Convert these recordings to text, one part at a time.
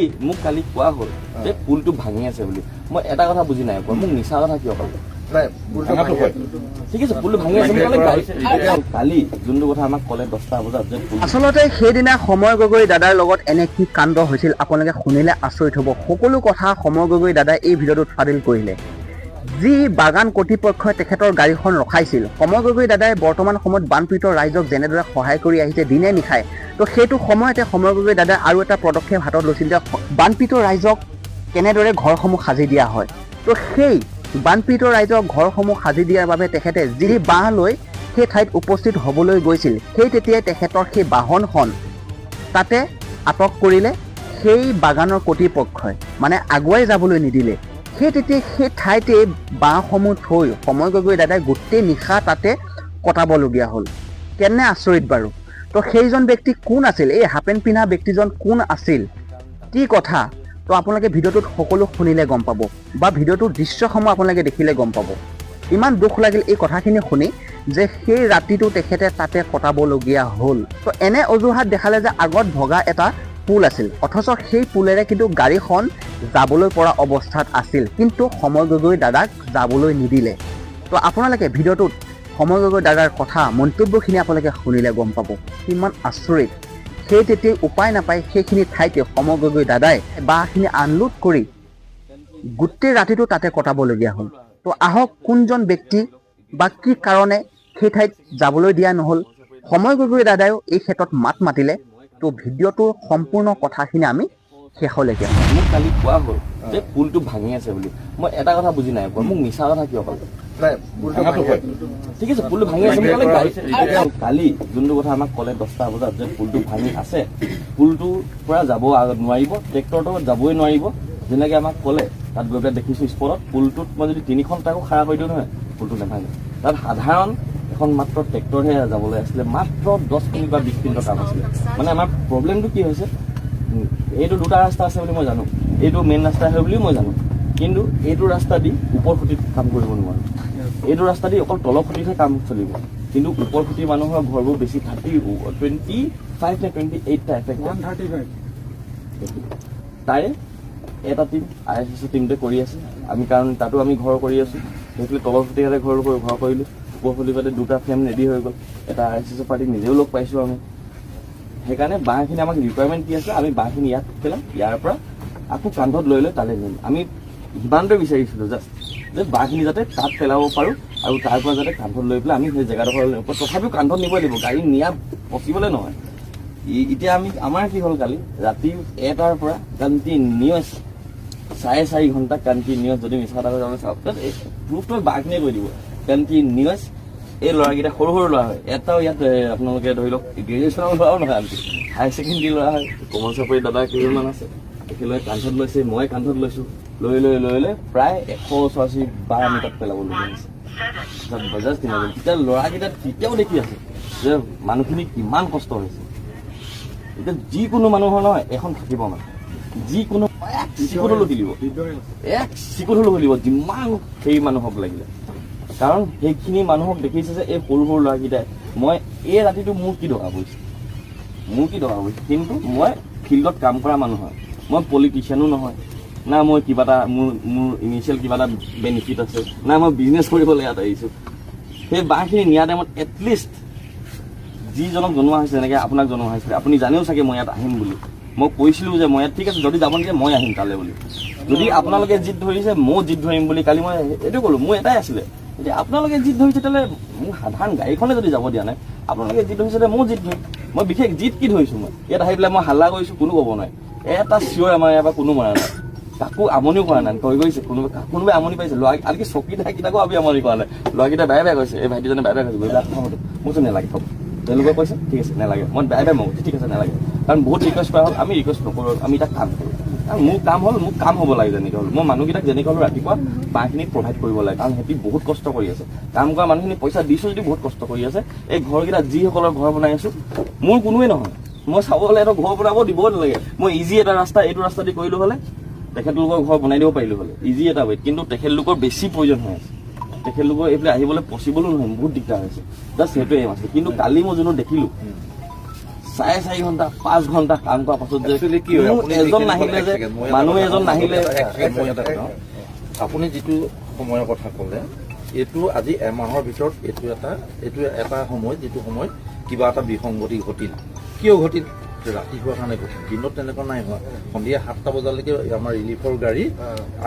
মোক কালি কোৱা হ'ল যে পুলটো ভাঙি আছে বুলি। মই এটা কথা বুজি নাই পোৱা, মোক মিছা কথা কিয় ক'লে? ঠিক আছে, পুলটো ভাঙি আছে কালি যোনটো কথা আমাক ক'লে 10টা বজাত যে আচলতে সেইদিনা সময় গগৈ দাদাৰ লগত এনে কি কাণ্ড হৈছিল আপোনালোকে শুনিলে আচৰিত হ'ব। সকলো কথা সময় গগৈ দাদাই এই ভিডিঅ'টোত ফাদিল কৰিলে। যি বাগান কৰ্তৃপক্ষই তেখেতৰ গাড়ীখন ৰখাইছিল, সময় গগৈ দাদাই বৰ্তমান সময়ত বানপীড়িত ৰাইজক যেনেদৰে সহায় কৰি আহিছে দিনে নিশাই, তো সেইটো সময়তে সময় গগৈ দাদাই আৰু এটা পদক্ষেপ হাতত লৈছিল যে বানপীড়িত ৰাইজক কেনেদৰে ঘৰসমূহ সাজি দিয়া হয়। তো সেই বানপীড়িত ৰাইজক ঘৰসমূহ সাজি দিয়াৰ বাবে তেখেতে যি বাঁহ লৈ সেই ঠাইত উপস্থিত হ'বলৈ গৈছিল, সেই তেতিয়াই তেখেতৰ সেই বাহনখন তাতে আটক কৰিলে সেই বাগানৰ কৰ্তৃপক্ষই, মানে আগুৱাই যাবলৈ নিদিলে। সেই তেতিয়া সেই ঠাইতে বাঁহসমূহ থৈ সময় গগৈ দাদাই গোটেই নিশা তাতে কটাবলগীয়া হ'ল। কেনে আচৰিত বাৰু। তো সেইজন ব্যক্তি কোন আছিল, এই হাফেন পিন্ধা ব্যক্তিজন কোন আছিল, কি কথা, তো আপোনালোকে ভিডিঅ'টোত সকলো শুনিলে গম পাব, বা ভিডিঅ'টোৰ দৃশ্যসমূহ আপোনালোকে দেখিলে গম পাব। ইমান দুখ লাগিল এই কথাখিনি শুনি যে সেই ৰাতিটো তেখেতে তাতে কটাবলগীয়া হ'ল। তো এনে অজুহাত দেখালে যে আগত ভগা এটা পুল আছিল, অথচ সেই পুলেৰে কিন্তু গাড়ীখন যাবলৈ পৰা অৱস্থাত আছিল, কিন্তু সময় গগৈ দাদাক যাবলৈ নিদিলে। তো আপোনালোকে ভিডিঅ'টোত সময় গগৈ দাদাৰ কথা মন্তব্যখিনি আপোনালোকে শুনিলে গম পাব কিমান আচৰিত। সেই তেতিয়াই উপায় নাপায় সেইখিনি ঠাইতে সময় গগৈ দাদাই বাঁহখিনি আনলোড কৰি গোটেই ৰাতিটো তাতে কটাবলগীয়া হ'ল। তো আহক কোনজন ব্যক্তি বা কি কাৰণে সেই ঠাইত যাবলৈ দিয়া নহ'ল, সময় গগৈ দাদায়ো এই ক্ষেত্ৰত মাত মাতিলে। তো ভিডিঅ'টোৰ সম্পূৰ্ণ কথাখিনি আমি শেষলৈকে মোক কালি কোৱা হ'ল যে পুলটো ভাঙি আছে বুলি। মই এটা কথা বুজি নাই পোৱা, মোক মিছা কথা কিয় ক'লে? ঠিক আছে, পুলটো ভাঙি আছে কালি যোনটো কথা আমাক ক'লে 10টা বজাত যে পুলটো ভাঙি আছে, পুলটোৰ পৰা যাব নোৱাৰিব, ট্ৰেক্টৰটো যাবই নোৱাৰিব, যেনেকৈ আমাক ক'লে। তাত গৈ পেলাই দেখিছোঁ স্পটত পুলটোত মই যদি 3খন ট্ৰাকো খাৰা কৰি দিওঁ নহয়, পুলটো নাভাঙে। তাত সাধাৰণ এখন মাত্ৰ ট্ৰেক্টৰহে যাবলৈ আছিলে, মাত্ৰ 10 মিনিট বা 20 মিনিটৰ কাম আছিলে। মানে আমাৰ প্ৰব্লেমটো কি হৈছে, এইটো দুটা ৰাস্তা আছে বুলি মই জানো, এইটো মেইন ৰাস্তা হয় বুলিও মই জানো, কিন্তু এইটো ৰাস্তা দি ওপৰ খুঁটিত কাম কৰিব নোৱাৰোঁ। এইটো ৰাস্তা দি অকল তলৰ খুঁটিতহে কাম চলিব, কিন্তু ওপৰ খুঁটিৰ মানুহৰ ঘৰবোৰ বেছি 25 নে 28টা এফেক্ট। তাৰে এটা টিম ISS টিমটোৱে কৰি আছে, আমি কাৰণ তাতো আমি ঘৰ কৰি আছোঁ। সেইফালে তলৰ খুঁটিতে ঘৰ কৰিলোঁ, ওপৰ খুঁটি পাতে 2টা ফ্ৰেম ৰেডি হৈ গ'ল। এটা ISS পাৰ্টিক নিজেও লগ পাইছোঁ আমি। সেইকাৰণে বাঁহখিনি আমাক ৰিকুৱাৰমেণ্ট কি আছে, আমি বাঁহখিনি ইয়াত পেলাম, ইয়াৰ পৰা আকৌ কান্ধত লৈ তালৈ নিম। আমি সিমানটোৱে বিচাৰিছিলোঁ জাষ্ট যে বাঁহখিনি যাতে তাত পেলাব পাৰোঁ, আৰু তাৰ পৰা যাতে কান্ধত লৈ পেলাই আমি সেই জেগাডোখৰ তথাপিও কান্ধত নিবই লাগিব, গাড়ী নিয়া পচিবলে নহয়। এতিয়া আমাৰ কি হ'ল, কালি ৰাতি 1টাৰ পৰা কণ্টিনিউৱাছ 4.5 ঘণ্টা কণ্টিনিউৱাছ, যদি মিছা কথা যাবলৈ চাওক প্ৰুফটো বাঁহখিনিয়ে কৈ দিব, কণ্টিনিউৱাছ এই ল'ৰাকেইটা সৰু সৰু ল'ৰা হয়। এটাও ইয়াত আপোনালোকে ধৰি লওক গ্ৰেজুৱেশ্যনৰ ল'ৰাও নহয়, আনকি হায়াৰ ছেকেণ্ডেৰী ল'ৰা হয়। কমল চাপৰি দাদা কেইজনমান আছে, তেখেতলৈ কান্ধত লৈছে, মই কান্ধত লৈছোঁ, লৈ প্ৰায় 180 বাৰ আমি তাত পেলাবলগীয়া হৈছে। বাজাজ কিনাজন তেতিয়া ল'ৰাকেইটা তেতিয়াও দেখি আছে যে মানুহখিনি কিমান কষ্ট হৈছে। এতিয়া যিকোনো মানুহৰ নহয় এখন থাকিব, মানে যিকোনো এক চিকুট হ'লেও খেলিব, যিমান সেই মানুহক লাগিলে। কাৰণ সেইখিনি মানুহক দেখিছে যে এই সৰু সৰু ল'ৰাকেইটাই, মই এই ৰাতিটো মোৰ কি দৰকাৰ পৰিছে, কিন্তু মই ফিল্ডত কাম কৰা মানুহ হয়, মই পলিটিচিয়ানো নহয়, না মই কিবা এটা মোৰ ইনিচিয়েল কিবা এটা বেনিফিট আছে, না মই বিজনেছ কৰিবলৈ ইয়াত আহিছোঁ। সেই বাঁহখিনি নিয়া টাইমত এটলিষ্ট যিজনক জনোৱা হৈছে, যেনেকৈ আপোনাক জনোৱা হৈছিলে, আপুনি জানেও চাগে মই ইয়াত আহিম বুলি। মই কৈছিলোঁ যে মই ইয়াত ঠিক আছে, যদি যাব নিদিয়ে মই আহিম তালৈ বুলি। যদি আপোনালোকে জিদ ধৰিছে ময়ো জিদ ধৰিম বুলি কালি মই এইটো ক'লোঁ, মোৰ এটাই আছিলে, এতিয়া আপোনালোকে জিদ ধৰিছে তেতিয়াহ'লে মোক সাধাৰণ গাড়ীখনে যদি যাব দিয়া নাই, আপোনালোকে জিদ ধৰিছে তেতিয়া ময়ো জিদ ধৰিম। মই বিশেষ জিদ কি ধৰিছোঁ, মই ইয়াত আহি পেলাই মই হাল্লা কৰিছোঁ, কোনো ক'ব নোৱাৰে, এটা চিঞৰ আমাৰ ইয়াৰ পৰা কোনো মৰা নাই, কাকো আমনিও কৰা নাই, কৈ গৈছে কোনোবাই আমনি পাইছে, ল'ৰা আনকি চকীদাৰকেইটাকো আমি আমনি কৰা নাই, ল'ৰাকেইটা বেয়া কৈছে, এই ভাইটিজনে বেয়া কৈছে, মোৰতো নেলাগে থ'ব, তেওঁলোকে কৈছে ঠিক আছে নেলাগে, মই বেয়া মই ঠিক আছে নেলাগে, কাৰণ বহুত ৰিকুৱেষ্ট কৰা হ'ল, আমি ৰিকুৱেষ্ট নকৰোঁ, আমি তাক কাম কৰোঁ। কাৰণ মোৰ কাম হ'ব লাগে, যেনেকৈ হ'ল মই মানুহকেইটাক যেনেকৈ হ'লেও ৰাতিপুৱা বাঁহখিনি প্ৰভাইড কৰিব লাগে, কাৰণ সিহঁতি বহুত কষ্ট কৰি আছে, কাম কৰা মানুহখিনি পইচা দিছোঁ যদি বহুত কষ্ট কৰি আছে। এই ঘৰকেইটা যিসকলৰ ঘৰ বনাই আছোঁ, মোৰ কোনোৱে নহয়, মই চাব হ'লে এটা ঘৰ বনাব দিবই নালাগে, মই ইজি এটা ৰাস্তা এইটো ৰাস্তা দি কৰিলোঁ হ'লে তেখেতলোকৰ ঘৰ বনাই দিব পাৰিলোঁ হ'লে, ইজি এটা ৱেট, কিন্তু তেখেতলোকৰ বেছি প্ৰয়োজন হৈ আছে, তেখেতলোকৰ এইফালে আহিবলৈ পচিবলো নহয়, বহুত দিগদাৰ হৈছে, জাষ্ট সেইটোৱে এম আছে। কিন্তু কালি মই যোনটো দেখিলোঁ 4.5 ঘণ্টা 5 ঘণ্টা কাম কৰাৰ পাছত যে Actually কি হয়, আপুনি এজন যিখিনি নাহিলে এক যে second, মই মানুহ এটা এজন কথা নাহিলে মই এটা কথা কওঁ। আপুনি যিটো সময়ৰ কথা ক'লে এইটো আজি এমাহৰ ভিতৰত এইটো এটা সময় যিটো সময় কিবা এটা বিসংগতি ঘটিল। কিয় ঘটিল? ৰাতি হোৱাৰ কাৰণে ঘটিল। দিনত তেনেকুৱা নাই হোৱা। সন্ধিয়া 7টা বজালৈকে আমাৰ ৰিলিফৰ গাড়ী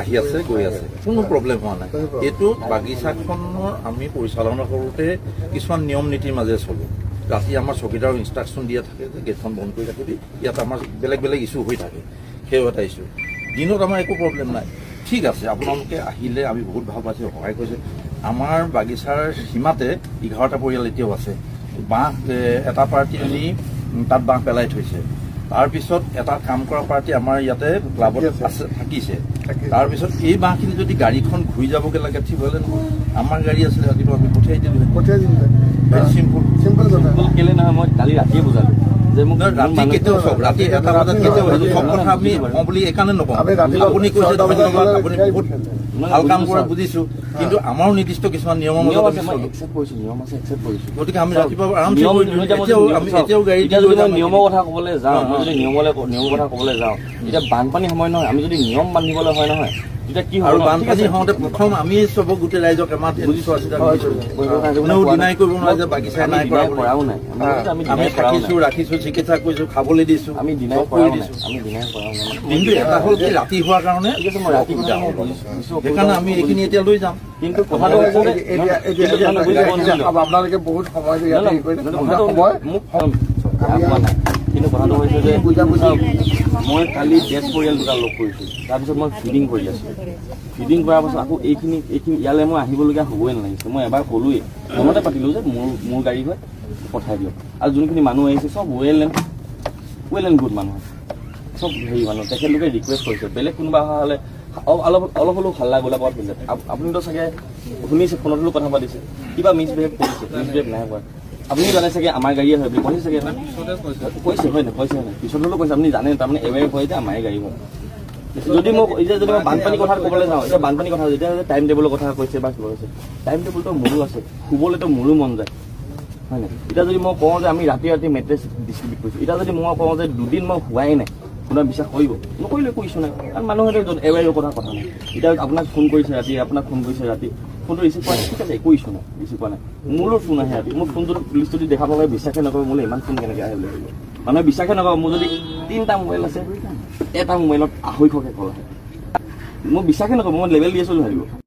আহি আছে গৈ আছে, কোনো প্ৰব্লেম হোৱা নাই। এইটো বাগিচাখনৰ আমি পৰিচালনা কৰোঁতে কিছুমান নিয়ম নীতিৰ মাজেৰে চলোঁ। ৰাতি আমাৰ চকীদাৰৰ ইনষ্ট্ৰাকশ্যন দিয়া থাকে যে গেটখন বন্ধ কৰি ৰাখিবি, ইয়াত আমাৰ বেলেগ বেলেগ ইছ্যু হৈ থাকে, সেই এটা ইছ্যু। দিনত আমাৰ একো প্ৰব্লেম নাই। ঠিক আছে, আপোনালোকে আহিলে আমি বহুত ভাল পাইছোঁ, সহায় কৰিছে। আমাৰ বাগিচাৰ সীমাতে 11টা পৰিয়াল এতিয়াও আছে। বাঁহ এটা পাৰ্টি আনি তাত বাঁহ পেলাই থৈছে। তাৰপিছত এটা কাম কৰা পাৰ্টি আমাৰ ইয়াতে ক্লাবত আছে থাকিছে। তাৰপিছত এই বাঁহখিনি যদি গাড়ীখন ঘূৰি যাবগৈ লাগে ঠিক হ'লে নহয়। আমাৰ গাড়ী আছিলে ৰাতিপুৱা আমি পঠিয়াই দিলোঁ। ভেৰি চিম্পুল। কেলে নহয়, মই কালি ৰাতিয়ে বুজালো যে মোক ৰাতি কেতিয়াও চব ৰাতি 1টা বজাত কেতিয়াও সেইটো চব কথা আমি কওঁ বুলি এইকাৰণে নকওঁ। আপুনি কৈছে ধন্যবাদ, আপুনি বহুত ভাল কাম কৰা বুজিছো, কিন্তু আমাৰো নিৰ্দিষ্ট কিছুমান নিয়মৰ মাজত আমি চলোঁ। গতিকে আমি ৰাতিপুৱা আৰামছে এতিয়াও গাড়ী এতিয়া যদি মই নিয়মৰ কথা ক'বলৈ যাওঁ, মই যদি নিয়মৰ কথা ক'বলৈ যাওঁ, এতিয়া বানপানী সময় নহয়, আমি যদি নিয়ম বান্ধিবলৈ হয় নহয়, তেতিয়া কি হয় আৰু বানপানী হওঁতে প্ৰথম আমি চবক গোটেই ৰাইজক আমাৰ কোনেও ডিনাই কৰিব নোৱাৰে যে বাগিচা নাই কৰা বুলি। কৰাও নাই, আমি থাকিছোঁ, ৰাখিছোঁ, চিকিৎসা কৰিছোঁ, খাবলৈ দিছোঁ, আমি ডিনাই চব কৰাও কৰি নাই, দিছোঁ। আমি ডিনাই কৰাও নাই। কিন্তু এটা হ'ল কি ৰাতি হোৱাৰ কাৰণে ঠিক আছে, মই ৰাতি অসুবিধা হ'ল। বুজিছোঁ। সেইকাৰণে আমি এইখিনি এতিয়া লৈ যাম। কিন্তু কথাটো হৈছে যে আপোনালোকে বহুত সময় কিন্তু কথাটো হৈছে যে মই কালি 10 পৰিয়াল দুটা লগ কৰিছোঁ, তাৰপিছত মই ফিডিং কৰি আছোঁ। ফিডিং কৰাৰ পাছত আকৌ এইখিনি ইয়ালৈ মই আহিবলগীয়া হ'বই নালাগিছে। মই এবাৰ ক'লোৱেই, মনতে পাতিলোঁ যে মোৰ গাড়ী হয় পঠাই দিয়ক। আৰু যোনখিনি মানুহ আহিছে চব ৱেল এণ্ড গুড মানুহ, চব হেৰি মানুহ। তেখেতলোকে ৰিকুৱেষ্ট কৰিছে, বেলেগ কোনোবা অহা হ'লে অলপ হ'লেও হাল্লা গোলা কৰাত হৈছে। আপুনিতো চাগে শুনিছে, ফোনত হ'লেও কথা পাতিছে, কিবা মিছবিহেভ কৰিছে, মিছবিহেভ নাই কৰা। আপুনি জানে চাগে আমাৰ গাড়ীয়ে হয় বুলি কৈছে চাগে, কৈছে হয় নাই, কৈছে হয় নাই, পিছত হ'লেও কৈছে। আপুনি জানে তাৰমানে এৱেৰ হয় যে আমাৰ গাড়ী হয়। যদি মই এতিয়া যদি মই বানপানী কথা ক'বলৈ যাওঁ, এতিয়া বানপানী কথা যেতিয়া টাইম টেবুলৰ কথা কৈছে বা কিবা কৈছে, টাইম টেবুলটো মোৰো আছে, শুবলৈতো মোৰো মন যায় হয় নাই। এতিয়া যদি মই কওঁ যে আমি ৰাতি মেট্ৰেছ ডিষ্ট্ৰিবিউট কৰিছোঁ, এতিয়া যদি মই কওঁ যে 2 দিন মই হোৱাই নাই, কোনোবা বিশ্বাস কৰিব? নকৰিলে একো ইছ্যু নাই, কাৰণ মানুহে এৱেৰ কথা নাই। এতিয়া আপোনাক ফোন কৰিছে ৰাতি, ফোনটো ৰিচিভ কৰা ঠিক আছে, একো ইছ্যু নাই, ৰিচিভ কৰা নাই। মোৰো ফোন আহে ৰাতি, মোৰ ফোনটো লিষ্ট যদি দেখা পাব বিশ্বাসে নকৰে, মোলৈ ইমান ফোন কেনেকৈ আহে বুলি ভাবিব। মানুহে বিশ্বাসে নকৰে। মোৰ যদি 3টা মোবাইল আছে, এটা মোবাইলত 250কে কল আহে, মই বিশ্বাসে নকৰোঁ, মই লেবেল দি আছোঁ বুলি ভাবিব।